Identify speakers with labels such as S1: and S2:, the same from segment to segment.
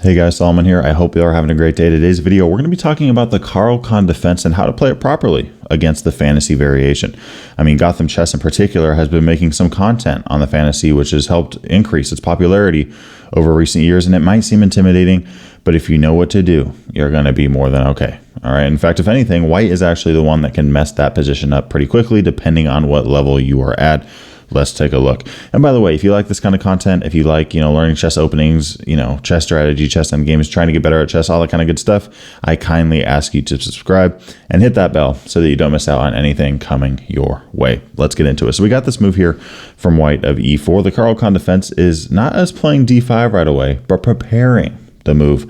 S1: Hey guys, Solomon here. I hope you are having a great day. Today's video, we're going to be talking about the Caro-Kann Defense and how to play it properly against the fantasy variation. I mean, GothamChess in particular has been making some content on the fantasy, which has helped increase its popularity over recent years, and it might seem intimidating, but if you know what to do, you're going to be more than okay. All right. In fact, if anything, white is actually the one that can mess that position up pretty quickly, depending on what level you are at. Let's take a look. And by the way, if you like this kind of content, if you like, learning chess openings, chess strategy, chess endgames, trying to get better at chess, all that kind of good stuff, I kindly ask you to subscribe and hit that bell so that you don't miss out on anything coming your way. Let's get into it. So we got this move here from white of e4. The Caro-Kann Defense is not as playing d5 right away, but preparing the move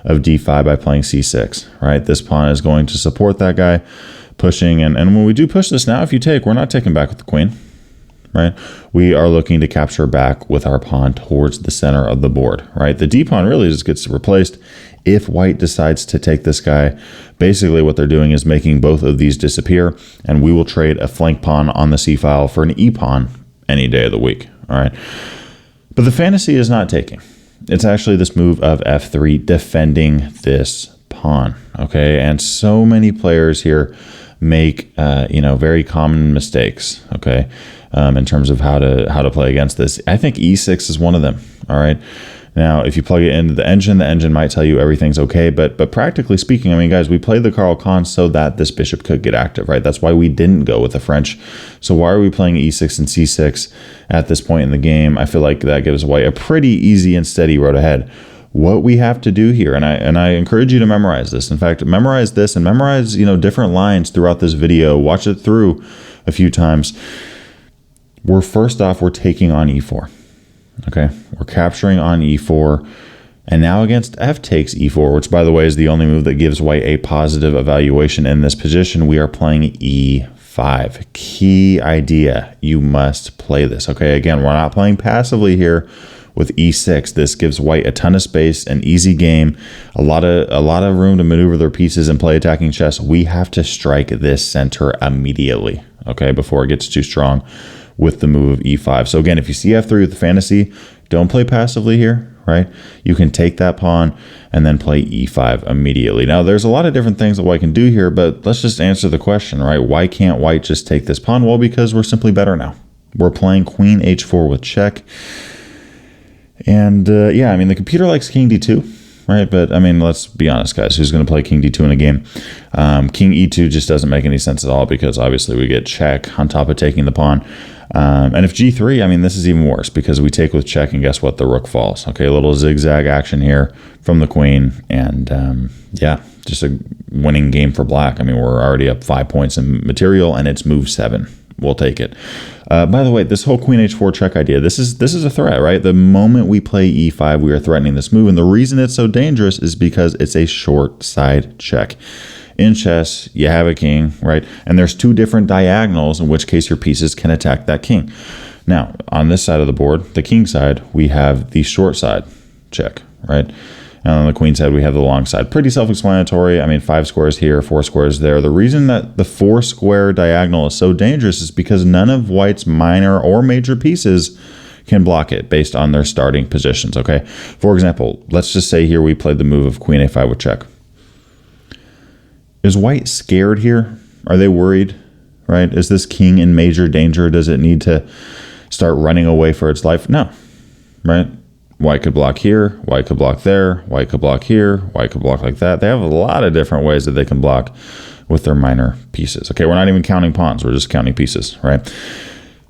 S1: of d5 by playing c6, right? This pawn is going to support that guy pushing. And when we do push this now, if you take, we're not taking back with the queen. Right, we are looking to capture back with our pawn towards the center of the board. Right, the d pawn really just gets replaced if white decides to take this guy. Basically, what they're doing is making both of these disappear, and we will trade a flank pawn on the c file for an e pawn any day of the week. All right, but the fantasy is not taking. It's actually this move of f3 defending this pawn. Okay, and so many players here make very common mistakes. Okay. In terms of how to play against this. I think e6 is one of them. All right. Now, if you plug it into the engine might tell you everything's okay. But practically speaking, I mean, guys, we played the Caro-Kann so that this bishop could get active, right? That's why we didn't go with the French. So why are we playing e6 and c6 at this point in the game? I feel like that gives white a pretty easy and steady road ahead. What we have to do here, and I encourage you to memorize this. In fact, memorize this and memorize, different lines throughout this video. Watch it through a few times. We're taking on e4. Okay, we're capturing on e4, and now against f takes e4, which by the way is the only move that gives white a positive evaluation in this position. We are playing e5. Key idea: you must play this. Okay, again, we're not playing passively here. With e6, this gives white a ton of space, an easy game, a lot of room to maneuver their pieces and play attacking chess. We have to strike this center immediately. Okay, before it gets too strong with the move of e5. So again, if you see f3 with the fantasy, don't play passively here, right? You can take that pawn and then play e5 immediately. Now, there's a lot of different things that white can do here, but let's just answer the question, right? Why can't white just take this pawn? Well, because we're simply better now. We're playing queen h4 with check. And yeah, I mean, the computer likes king d2. Right, but I mean, let's be honest, guys. Who's going to play king d2 in a game? King e2 just doesn't make any sense at all because obviously we get check on top of taking the pawn. And if g3, I mean, this is even worse because we take with check and guess what? The rook falls. Okay, a little zigzag action here from the queen. And yeah, just a winning game for black. I mean, we're already up 5 points in material and it's move 7. We'll take it. By the way, this whole queen h4 check idea, this is a threat, right? The moment we play e5, we are threatening this move. And the reason it's so dangerous is because it's a short side check. In chess, you have a king, right? And there's two different diagonals, in which case your pieces can attack that king. Now, on this side of the board, the king side, we have the short side check, right? And on the queen side, we have the long side. Pretty self-explanatory. I mean, 5 squares here, 4 squares there. The reason that the 4 square diagonal is so dangerous is because none of white's minor or major pieces can block it based on their starting positions, okay? For example, let's just say here we played the move of queen a5 with check. Is white scared here? Are they worried, right? Is this king in major danger? Does it need to start running away for its life? No, right? White could block here, white could block there, white could block here, white could block like that. They have a lot of different ways that they can block with their minor pieces. Okay, we're not even counting pawns, we're just counting pieces, right?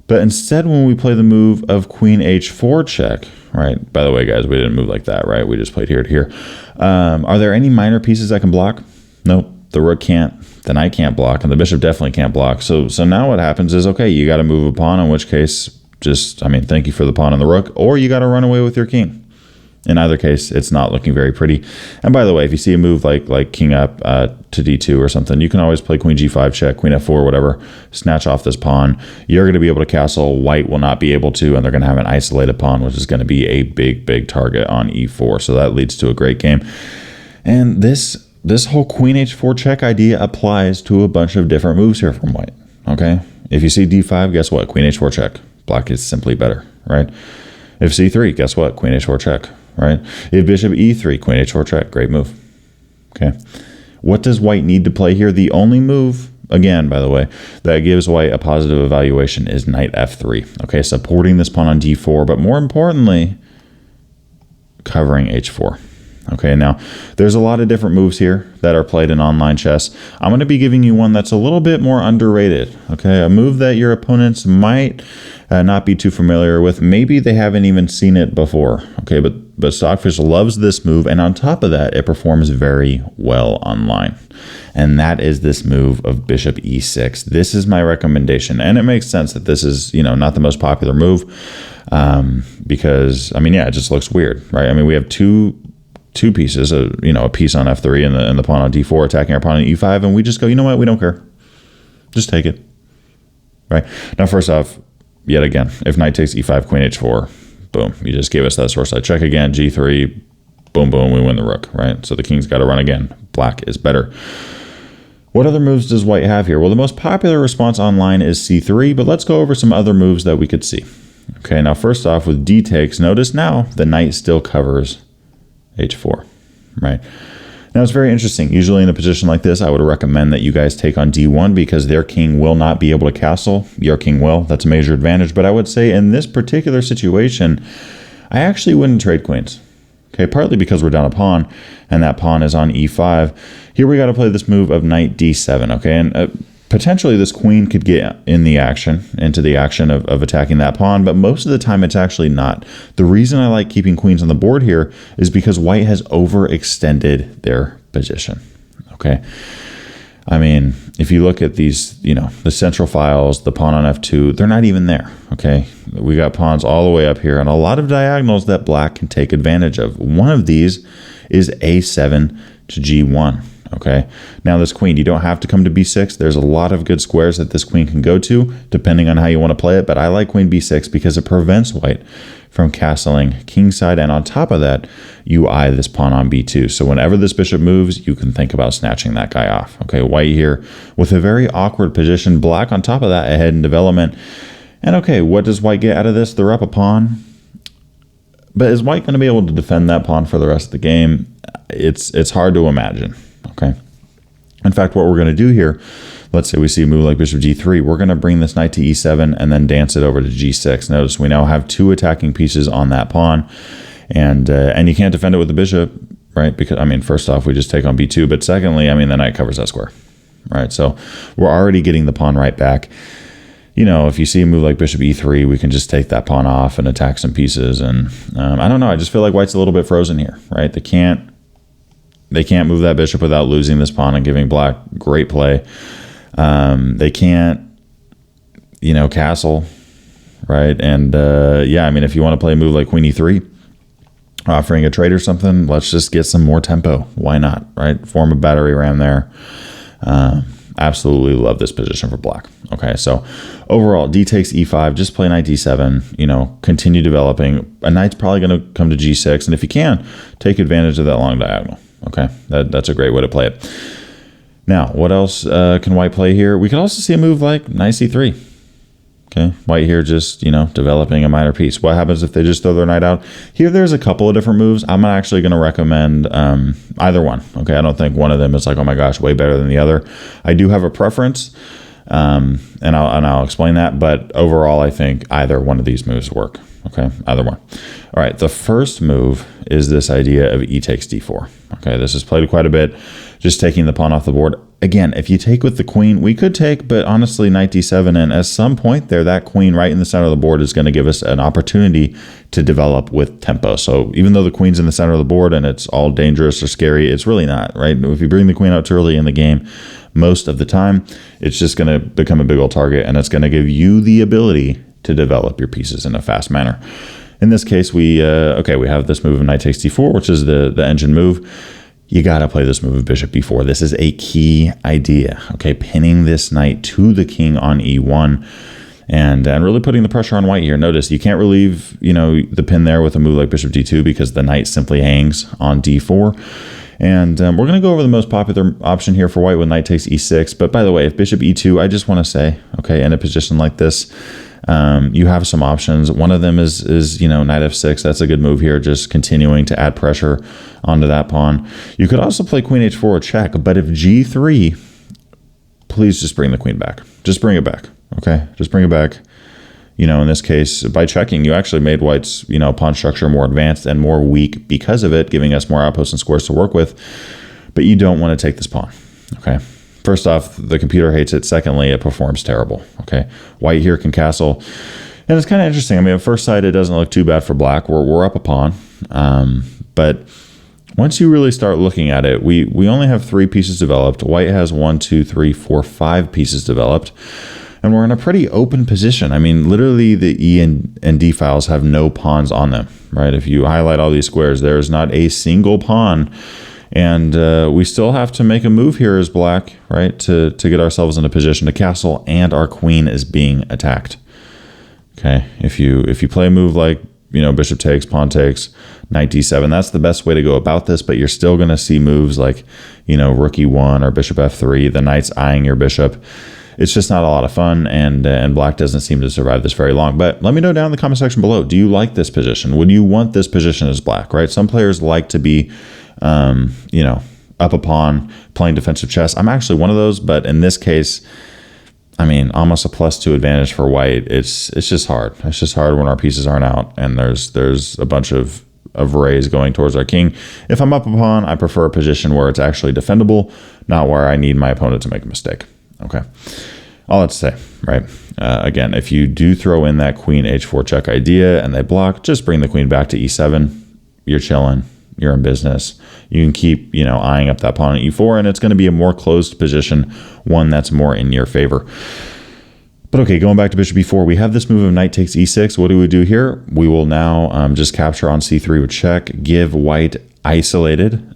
S1: But instead, when we play the move of queen h4 check, right? By the way, guys, we didn't move like that, right? We just played here to here. Are there any minor pieces that can block? Nope, the rook can't, the knight can't block, and the bishop definitely can't block. So now what happens is, okay, you got to move a pawn, in which case, thank you for the pawn and the rook, or you got to run away with your king. In either case, it's not looking very pretty. And by the way, if you see a move like king up to d2 or something, you can always play queen g5 check, queen f4, whatever, snatch off this pawn. You're going to be able to castle. White will not be able to, and they're going to have an isolated pawn, which is going to be a big target on e4. So that leads to a great game. And this whole queen h4 check idea applies to a bunch of different moves here from white, okay? If you see d5, guess what? Queen h4 check. Black is simply better, right? If c3, guess what? Queen h4 check, right? If bishop e3, queen h4 check, great move. Okay. What does white need to play here? The only move, again, by the way, that gives white a positive evaluation is knight f3. Okay, supporting this pawn on d4, but more importantly, covering h4. Okay, now there's a lot of different moves here that are played in online chess. I'm going to be giving you one that's a little bit more underrated. Okay, a move that your opponents might not be too familiar with. Maybe they haven't even seen it before. Okay, but Stockfish loves this move, and on top of that, it performs very well online. And that is this move of bishop e6. This is my recommendation, and it makes sense that this is, you know, not the most popular move because, I mean, yeah, it just looks weird, right? I mean, we have two pieces, you know, a piece on f3 and the pawn on d4 attacking our pawn on e5, and we just go, you know what, we don't care. Just take it, right? Now, first off, yet again, if knight takes e5, queen h4, boom, you just gave us that source side check again, g3, boom, boom, we win the rook, right? So the king's got to run again. Black is better. What other moves does white have here? Well, the most popular response online is c3, but let's go over some other moves that we could see. Okay, now first off, with d takes, notice now the knight still covers h4, right? Now it's very interesting. Usually in a position like this, I would recommend that you guys take on d1 because their king will not be able to castle. Your king will. That's a major advantage. But I would say in this particular situation, I actually wouldn't trade queens. Okay, partly because we're down a pawn, and that pawn is on e5. Here we got to play this move of knight d7, okay? And potentially this queen could get into the action of attacking that pawn, but most of the time it's actually not. The reason I like keeping queens on the board here is because white has overextended their position, okay? I mean, if you look at these, you know, the central files, the pawn on f2, they're not even there, okay? We got pawns all the way up here and a lot of diagonals that black can take advantage of. One of these is a7 to g1. Okay, now this queen, you don't have to come to b6. There's a lot of good squares that this queen can go to, depending on how you want to play it. But I like queen b6 because it prevents white from castling kingside. And on top of that, you eye this pawn on b2. So whenever this bishop moves, you can think about snatching that guy off. Okay, white here with a very awkward position. Black on top of that, ahead in development. And okay, what does white get out of this? They're up a pawn. But is white going to be able to defend that pawn for the rest of the game? It's hard to imagine. Okay. In fact, what we're going to do here, let's say we see a move like bishop g3, we're going to bring this knight to e7 and then dance it over to g6. Notice we now have two attacking pieces on that pawn, and you can't defend it with the bishop, right? Because, I mean, first off, we just take on b2, but secondly, I mean, the knight covers that square, right? So we're already getting the pawn right back. You know, if you see a move like bishop e3, we can just take that pawn off and attack some pieces. And I don't know, I just feel like white's a little bit frozen here, right? They can't move that bishop without losing this pawn and giving black great play. They can't, you know, castle, right? And yeah, I mean, if you want to play a move like queen e3, offering a trade or something, let's just get some more tempo. Why not, right? Form a battery ram there. Absolutely love this position for black. Okay, so overall, d takes e5, just play knight d7, you know, continue developing. A knight's probably going to come to g6, and if you can, take advantage of that long diagonal. Okay, that's a great way to play it. Now, what else can white play here? We could also see a move like knight c3. Okay, white here just, you know, developing a minor piece. What happens if they just throw their knight out? Here, there's a couple of different moves. I'm actually going to recommend either one. Okay, I don't think one of them is like, oh my gosh, way better than the other. I do have a preference, and I'll explain that. But overall, I think either one of these moves work. Okay, either one. All right, the first move is this idea of e takes d4. Okay, this is played quite a bit, just taking the pawn off the board. Again, if you take with the queen, we could take, but honestly, knight d7, and at some point there, that queen right in the center of the board is going to give us an opportunity to develop with tempo. So even though the queen's in the center of the board and it's all dangerous or scary, it's really not, right? If you bring the queen out too early in the game, most of the time, it's just going to become a big old target, and it's going to give you the ability to develop your pieces in a fast manner. In this case, we have this move of knight takes d4, which is the engine move. You got to play this move of bishop b4. This is a key idea, okay? Pinning this knight to the king on e1 and really putting the pressure on white here. Notice you can't relieve, you know, the pin there with a move like bishop d2 because the knight simply hangs on d4. And we're going to go over the most popular option here for white with knight takes e6. But by the way, if bishop e2, I just want to say, okay, in a position like this, You have some options. One of them is knight f6. That's a good move here, just continuing to add pressure onto that pawn. You could also play queen h4 check, but if g3, please just bring the queen back. Just bring it back, okay? Just bring it back. In this case, by checking, you actually made white's, pawn structure more advanced and more weak because of it, giving us more outposts and squares to work with. But you don't want to take this pawn, okay? First off, the computer hates it. Secondly, it performs terrible, okay? White here can castle. And it's kind of interesting. I mean, at first sight, it doesn't look too bad for black. We're up a pawn. But once you really start looking at it, we only have 3 pieces developed. White has 1, 2, 3, 4, 5 pieces developed. And we're in a pretty open position. I mean, literally the E and D files have no pawns on them, right? If you highlight all these squares, there's not a single pawn. And we still have to make a move here as black, right, to get ourselves in a position to castle, and our queen is being attacked. Okay, if you play a move like, bishop takes, pawn takes, knight d7, that's the best way to go about this, but you're still going to see moves like, rook e1 or bishop f3, the knight's eyeing your bishop. It's just not a lot of fun, and black doesn't seem to survive this very long. But let me know down in the comment section below, do you like this position? Would you want this position as black, right? Some players like to be up a pawn, playing defensive chess. I'm actually one of those, but in this case, I mean, almost a +2 advantage for white. It's just hard. It's just hard when our pieces aren't out, and there's a bunch of rays going towards our king. If I'm up a pawn, I prefer a position where it's actually defendable, not where I need my opponent to make a mistake. Okay. All that to say, right? Again, if you do throw in that queen h4 check idea and they block, just bring the queen back to e7. You're chilling. You're in business. You can keep, eyeing up that pawn at e4, and it's going to be a more closed position, one that's more in your favor. But okay, going back to bishop e4, we have this move of knight takes e6. What do we do here? We will now just capture on c3 with check, give white isolated,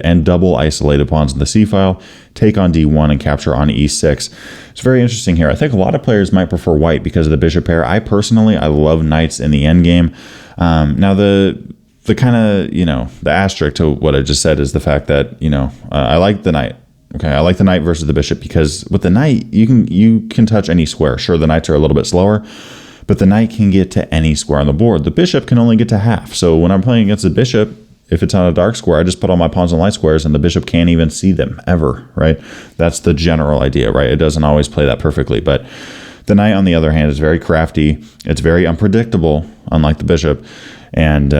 S1: and double isolated pawns in the c file, take on d1 and capture on e6. It's very interesting here. I think a lot of players might prefer white because of the bishop pair. I love knights in the endgame. Now the kind of, the asterisk to what I just said is the fact that, I like the knight. Okay, I like the knight versus the bishop because with the knight, you can touch any square. Sure, the knights are a little bit slower, but the knight can get to any square on the board. The bishop can only get to half. So when I'm playing against the bishop, if it's on a dark square, I just put all my pawns on light squares and the bishop can't even see them ever, right? That's the general idea, right? It doesn't always play that perfectly, but the knight, on the other hand, is very crafty. It's very unpredictable, unlike the bishop. And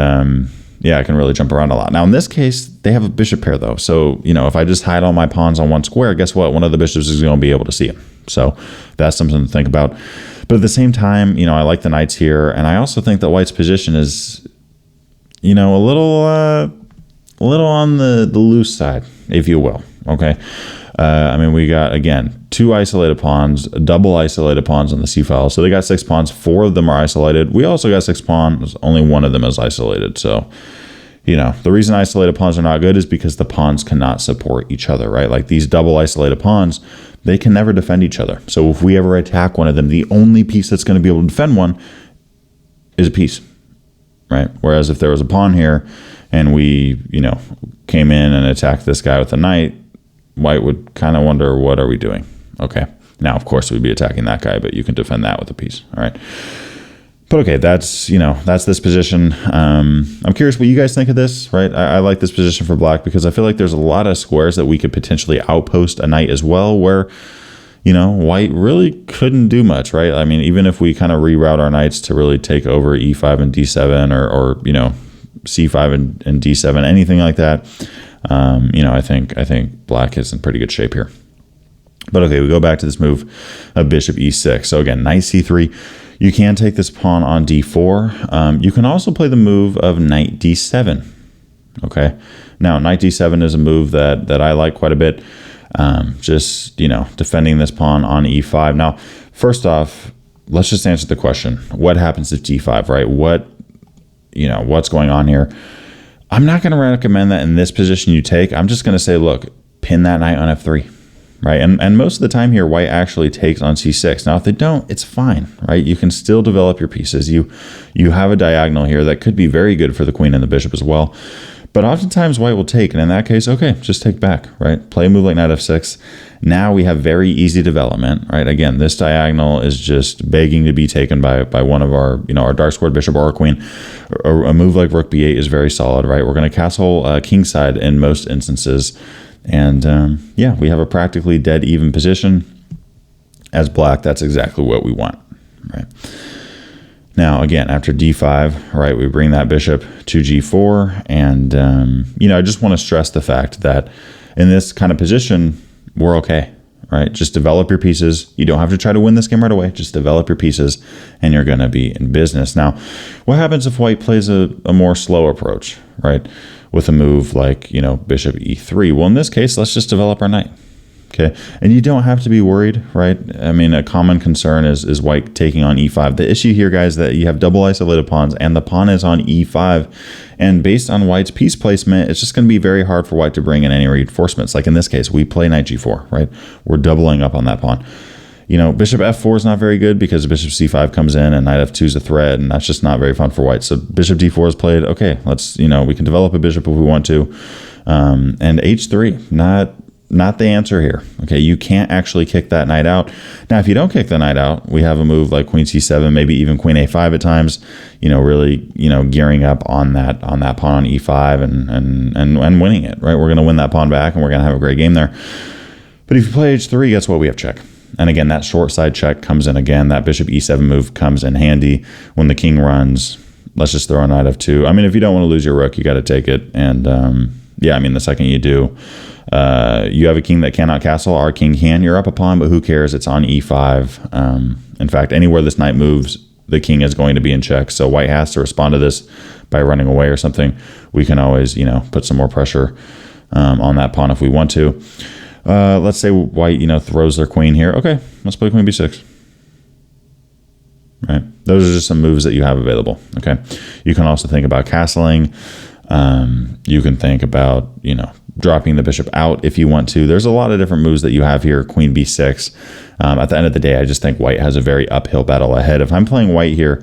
S1: yeah, it can really jump around a lot. Now, in this case, they have a bishop pair, though. So, if I just hide all my pawns on one square, guess what? One of the bishops is going to be able to see them. So that's something to think about. But at the same time, I like the knights here. And I also think that white's position is, a little on the loose side, if you will. Okay. I mean, we got, again, 2 isolated pawns, double isolated pawns on the c file. So they got 6 pawns, 4 of them are isolated. We also got 6 pawns, only 1 of them is isolated. So, the reason isolated pawns are not good is because the pawns cannot support each other, right? Like these double isolated pawns, they can never defend each other. So if we ever attack one of them, the only piece that's going to be able to defend one is a piece, right? Whereas if there was a pawn here and we, came in and attacked this guy with a knight, white would kind of wonder, what are we doing? Okay. Now, of course, we'd be attacking that guy, but you can defend that with a piece. All right. But okay, that's this position. I'm curious what you guys think of this, right? I like this position for black because I feel like there's a lot of squares that we could potentially outpost a knight as well, where, white really couldn't do much, right? I mean, even if we kind of reroute our knights to really take over e5 and d7 or c5 and d7, anything like that, I think black is in pretty good shape here. But okay, we go back to this move of bishop e6. So again, knight c3. You can take this pawn on d4. You can also play the move of knight d7. Okay. Now, knight d7 is a move that I like quite a bit. Just, defending this pawn on e5. Now, first off, let's just answer the question. What happens if d5, right? What's going on here? I'm not going to recommend that in this position you take. I'm just going to say, look, pin that knight on f3. Right, and most of the time here, white actually takes on c6. Now, if they don't, it's fine, right? You can still develop your pieces. You have a diagonal here that could be very good for the queen and the bishop as well. But oftentimes white will take, and in that case, okay, just take back, right? Play a move like knight f6. Now we have very easy development, right? Again, this diagonal is just begging to be taken by one of our, our dark squared bishop or our queen. A move like rook b8 is very solid, right? We're going to castle kingside in most instances. And yeah, we have a practically dead even position. As black, that's exactly what we want, right? Now, again, after d5, right, we bring that bishop to g4. And, I just want to stress the fact that in this kind of position, we're okay, right? Just develop your pieces. You don't have to try to win this game right away. Just develop your pieces and you're going to be in business. Now, what happens if white plays a more slow approach, right? With a move like, bishop e3. Well, in this case, let's just develop our knight. Okay, and you don't have to be worried, right? I mean, a common concern is white taking on e5. The issue here, guys, that you have double isolated pawns, and the pawn is on e5. And based on white's piece placement, it's just going to be very hard for white to bring in any reinforcements. Like in this case, we play knight g4, right? We're doubling up on that pawn. Bishop f4 is not very good because bishop c5 comes in and knight f2 is a threat, and that's just not very fun for white. So bishop d4 is played. Okay, let's, we can develop a bishop if we want to. And h3, not the answer here. Okay, you can't actually kick that knight out. Now, if you don't kick the knight out, we have a move like queen c7, maybe even queen a5 at times. Really, gearing up on that pawn on e5 and winning it. Right, we're going to win that pawn back, and we're going to have a great game there. But if you play h3, guess what? We have check. And again, that short side check comes in again. That bishop e7 move comes in handy when the king runs. Let's just throw a knight f2. I mean, if you don't want to lose your rook, you got to take it. And yeah, I mean, the second you do, you have a king that cannot castle. Our king can. You're up a pawn, but who cares? It's on e5. In fact, anywhere this knight moves, the king is going to be in check. So white has to respond to this by running away or something. We can always, put some more pressure on that pawn if we want to. Let's say white, throws their queen here. Okay, let's play queen b6. Right? Those are just some moves that you have available. Okay. You can also think about castling. You can think about, dropping the bishop out if you want to. There's a lot of different moves that you have here. Queen b6. At the end of the day, I just think white has a very uphill battle ahead. If I'm playing white here,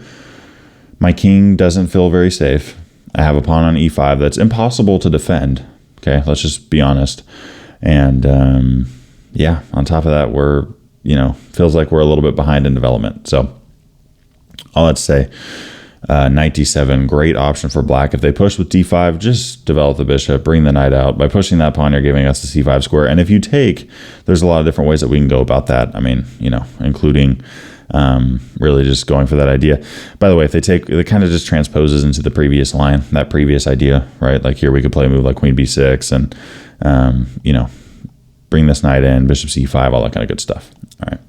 S1: my king doesn't feel very safe. I have a pawn on e5 that's impossible to defend. Okay, let's just be honest. And yeah, on top of that, we're, feels like we're a little bit behind in development. So all I'd say, knight d7, great option for black. If they push with d5, just develop the bishop, bring the knight out. By pushing that pawn, you're giving us the c5 square. And if you take, there's a lot of different ways that we can go about that. I mean, including really just going for that idea. By the way, if they take, it kind of just transposes into the previous line, that previous idea, right? Like here we could play a move like queen b6 and, bring this knight in, bishop c5, all that kind of good stuff. All right.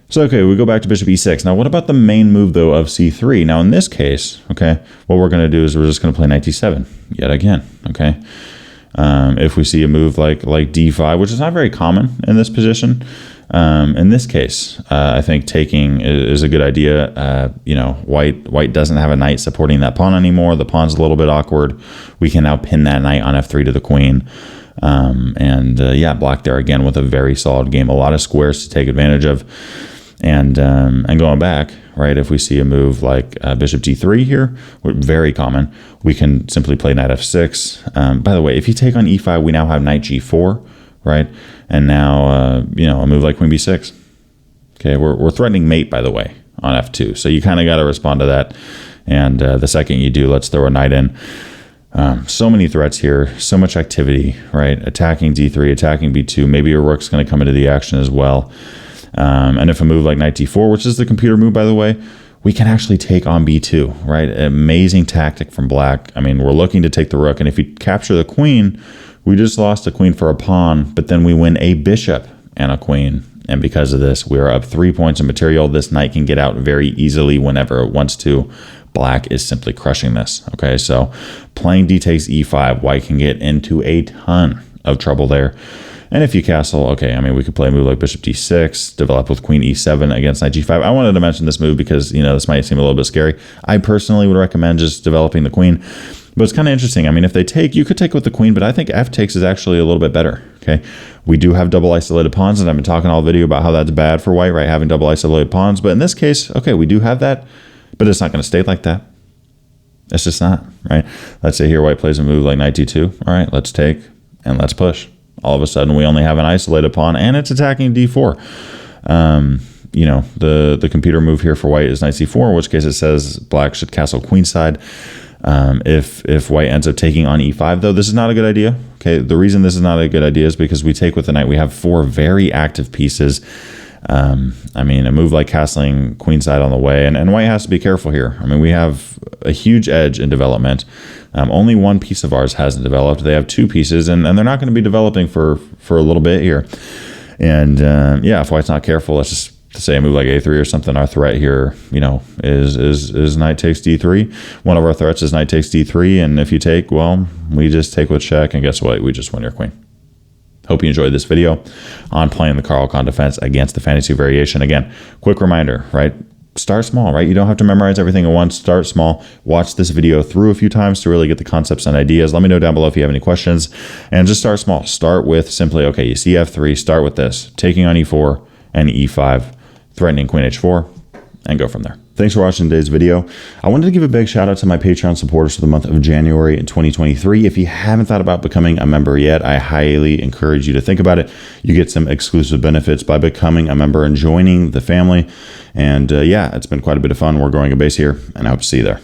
S1: So, okay, we go back to bishop e6. Now, what about the main move, though, of c3? Now, in this case, okay, what we're going to do is we're just going to play knight d7 yet again, okay? If we see a move like d5, which is not very common in this position, in this case, I think taking is a good idea. White doesn't have a knight supporting that pawn anymore. The pawn's a little bit awkward. We can now pin that knight on f3 to the queen. Yeah, black there again with a very solid game. A lot of squares to take advantage of. And going back, right, if we see a move like bishop d3 here, very common, we can simply play knight f6. By the way, if you take on e5, we now have knight g4, right? And now, a move like queen b6. Okay, we're threatening mate, by the way, on f2. So you kind of got to respond to that. And the second you do, let's throw a knight in. So many threats here, so much activity, right? Attacking d3, attacking b2. Maybe your rook's going to come into the action as well. And if a move like knight d4, which is the computer move, by the way, we can actually take on b2, right? Amazing tactic from black. I mean, we're looking to take the rook, and if you capture the queen, we just lost a queen for a pawn, but then we win a bishop and a queen. And because of this, we are up 3 points of material. This knight can get out very easily whenever it wants to. Black is simply crushing this, okay? So playing d takes e5, white can get into a ton of trouble there. And if you castle, okay, I mean, we could play a move like bishop d6, develop with queen e7 against knight g5. I wanted to mention this move because, this might seem a little bit scary. I personally would recommend just developing the queen. But it's kind of interesting. I mean, if they take, you could take with the queen, but I think f takes is actually a little bit better, okay? We do have double isolated pawns, and I've been talking all video about how that's bad for white, right? Having double isolated pawns. But in this case, okay, we do have that, but it's not going to stay like that. It's just not, right? Let's say here white plays a move like knight d2. All right, let's take and let's push. All of a sudden, we only have an isolated pawn, and it's attacking d4. You know, the computer move here for white is knight c4, in which case it says black should castle queenside. If white ends up taking on e5, though, this is not a good idea. Okay, the reason this is not a good idea is because we take with the knight. We have 4 very active pieces. I mean, a move like castling queenside on the way, and white has to be careful here. I mean, we have a huge edge in development. Only one piece of ours hasn't developed. They have 2 pieces, and they're not going to be developing for a little bit here. And yeah, if white's not careful, let's just say a move like a3 or something. Our threat here, you know, is knight takes d3. One of our threats is knight takes d3, and if you take, well, we just take with check, and guess what? We just win your queen. Hope you enjoyed this video on playing the Caro-Kann defense against the fantasy variation. Again, quick reminder, right? Start small, right? You don't have to memorize everything at once. Start small. Watch this video through a few times to really get the concepts and ideas. Let me know down below if you have any questions. And just start small. Start with simply, okay, you see f3, start with this. Taking on e4 and e5, threatening queen h4, and go from there. Thanks for watching today's video. I wanted to give a big shout out to my Patreon supporters for the month of January in 2023. If you haven't thought about becoming a member yet, I highly encourage you to think about it. You get some exclusive benefits by becoming a member and joining the family. And yeah, it's been quite a bit of fun. We're growing a base here, and I hope to see you there.